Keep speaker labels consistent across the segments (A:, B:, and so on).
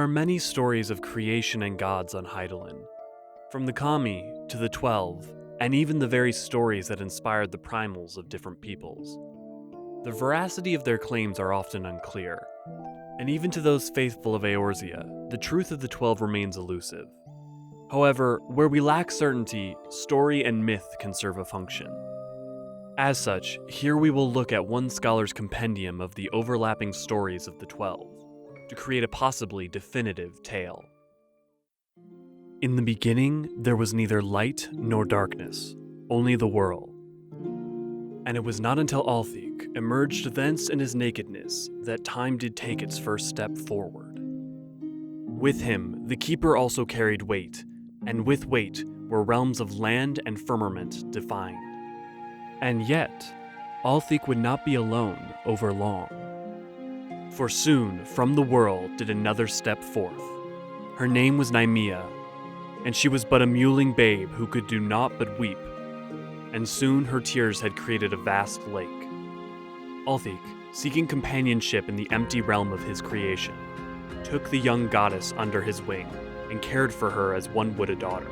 A: are many stories of creation and gods on Hydaelyn, from the Kami to the 12, and even the very stories that inspired the primals of different peoples. The veracity of their claims are often unclear, and even to those faithful of Eorzea, the truth of the 12 remains elusive. However, where we lack certainty, story and myth can serve a function. As such, here we will look at one scholar's compendium of the overlapping stories of the 12, to create a possibly definitive tale. In the beginning, there was neither light nor darkness, only the whirl. And it was not until Althyk emerged thence in his nakedness that time did take its first step forward. With him, the keeper also carried weight, and with weight were realms of land and firmament defined. And yet, Althyk would not be alone over long. For soon from the world did another step forth. Her name was Nymeia, and she was but a mewling babe who could do naught but weep, and soon her tears had created a vast lake. Althyk, seeking companionship in the empty realm of his creation, took the young goddess under his wing and cared for her as one would a daughter.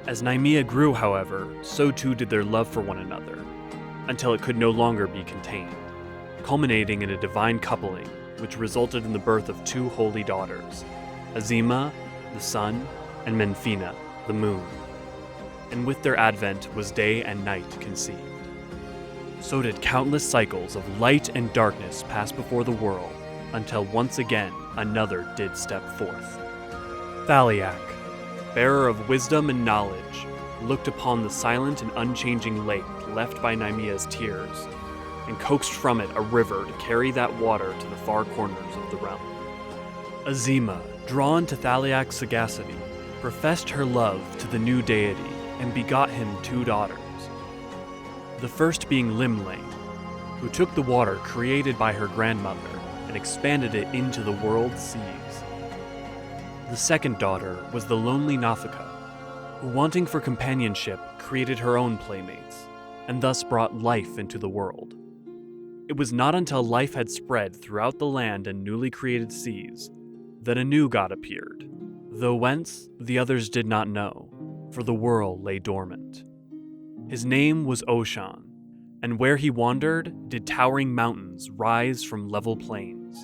A: As Nymeia grew, however, so too did their love for one another, until it could no longer be contained, culminating in a divine coupling which resulted in the birth of 2 holy daughters, Azima, the sun, and Menphina, the moon. And with their advent was day and night conceived. So did countless cycles of light and darkness pass before the world, until once again another did step forth. Thaliak, bearer of wisdom and knowledge, looked upon the silent and unchanging lake left by Nymeia's tears, and coaxed from it a river to carry that water to the far corners of the realm. Azima, drawn to Thaliak's sagacity, professed her love to the new deity and begot him 2 daughters. The first being Limlain, who took the water created by her grandmother and expanded it into the world's seas. The second daughter was the lonely Nathaka, who, wanting for companionship, created her own playmates, and thus brought life into the world. It was not until life had spread throughout the land and newly created seas that a new god appeared, though whence the others did not know, for the world lay dormant. His name was Oshan, and where he wandered did towering mountains rise from level plains.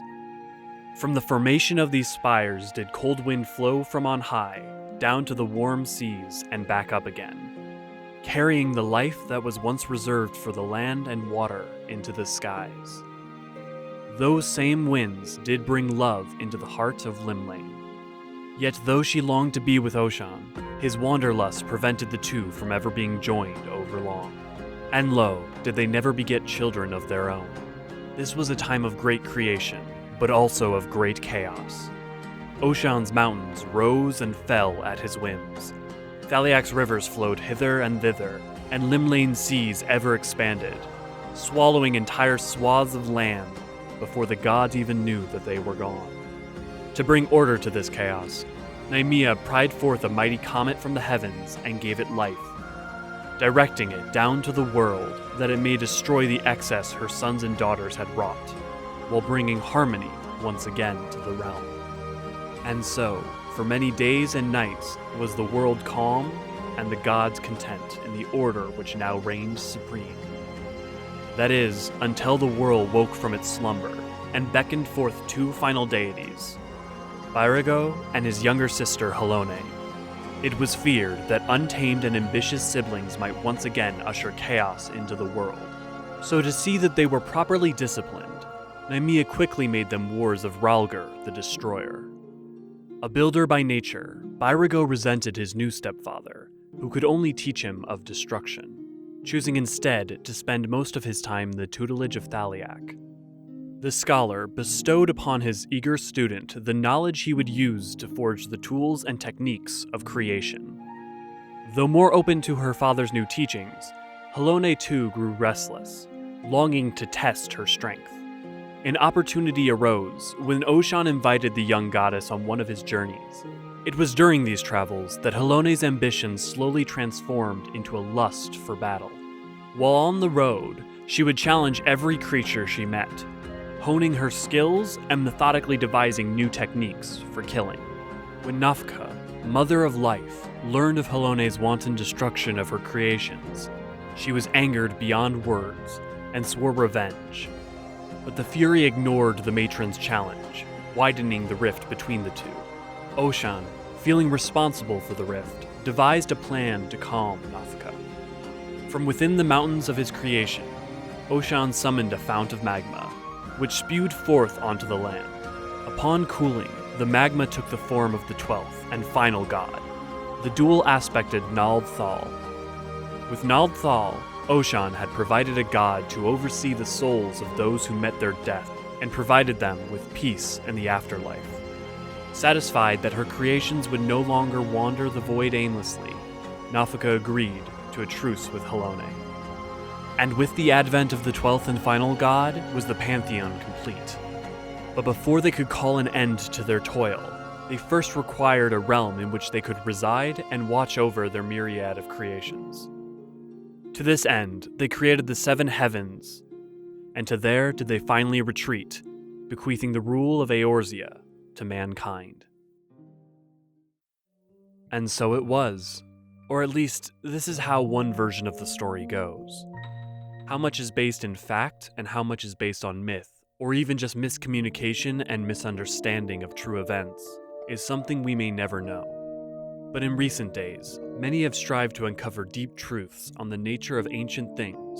A: From the formation of these spires did cold wind flow from on high, down to the warm seas and back up again, carrying the life that was once reserved for the land and water into the skies. Those same winds did bring love into the heart of Limlain. Yet though she longed to be with Oshan, his wanderlust prevented the 2 from ever being joined over long. And lo, did they never beget children of their own. This was a time of great creation, but also of great chaos. Oshan's mountains rose and fell at his whims. Thaliak's rivers flowed hither and thither, and Limlain's seas ever expanded, swallowing entire swaths of land before the gods even knew that they were gone. To bring order to this chaos, Nymeia pried forth a mighty comet from the heavens and gave it life, directing it down to the world that it may destroy the excess her sons and daughters had wrought, while bringing harmony once again to the realm. And so, for many days and nights, was the world calm and the gods content in the order which now reigned supreme. That is, until the world woke from its slumber and beckoned forth 2 final deities, Byregot and his younger sister Hydaelyn. It was feared that untamed and ambitious siblings might once again usher chaos into the world. So to see that they were properly disciplined, Nymeia quickly made them wars of Rhalgr the Destroyer. A builder by nature, Byregot resented his new stepfather, who could only teach him of destruction, choosing instead to spend most of his time in the tutelage of Thaliak. The scholar bestowed upon his eager student the knowledge he would use to forge the tools and techniques of creation. Though more open to her father's new teachings, Hydaelyn too grew restless, longing to test her strength. An opportunity arose when Oshan invited the young goddess on one of his journeys. It was during these travels that Hydaelyn's ambitions slowly transformed into a lust for battle. While on the road, she would challenge every creature she met, honing her skills and methodically devising new techniques for killing. When Nafka, Mother of Life, learned of Hydaelyn's wanton destruction of her creations, she was angered beyond words and swore revenge. But the Fury ignored the matron's challenge, widening the rift between the two. Eorzean, feeling responsible for the rift, devised a plan to calm Nafka. From within the mountains of his creation, Eorzean summoned a fount of magma, which spewed forth onto the land. Upon cooling, the magma took the form of the 12th and final god, the dual-aspected Althyk. With Althyk, Eorzean had provided a god to oversee the souls of those who met their death and provided them with peace in the afterlife. Satisfied that her creations would no longer wander the void aimlessly, Nafka agreed to a truce with Hydaelyn. And with the advent of the 12th and final god was the pantheon complete. But before they could call an end to their toil, they first required a realm in which they could reside and watch over their myriad of creations. To this end, they created the 7 heavens, and to there did they finally retreat, bequeathing the rule of Eorzea to mankind. And so it was, or at least this is how one version of the story goes. How much is based in fact and how much is based on myth, or even just miscommunication and misunderstanding of true events, is something we may never know. But in recent days, many have strived to uncover deep truths on the nature of ancient things,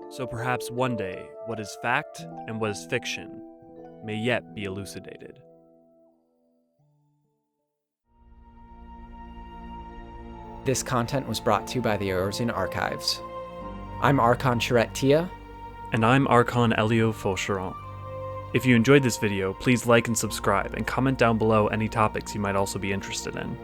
A: so perhaps one day what is fact and what is fiction may yet be elucidated.
B: This content was brought to you by the Eorzean Archives. I'm Archon Charette Tia.
A: And I'm Archon Elio Faucheron. If you enjoyed this video, please like and subscribe, and comment down below any topics you might also be interested in.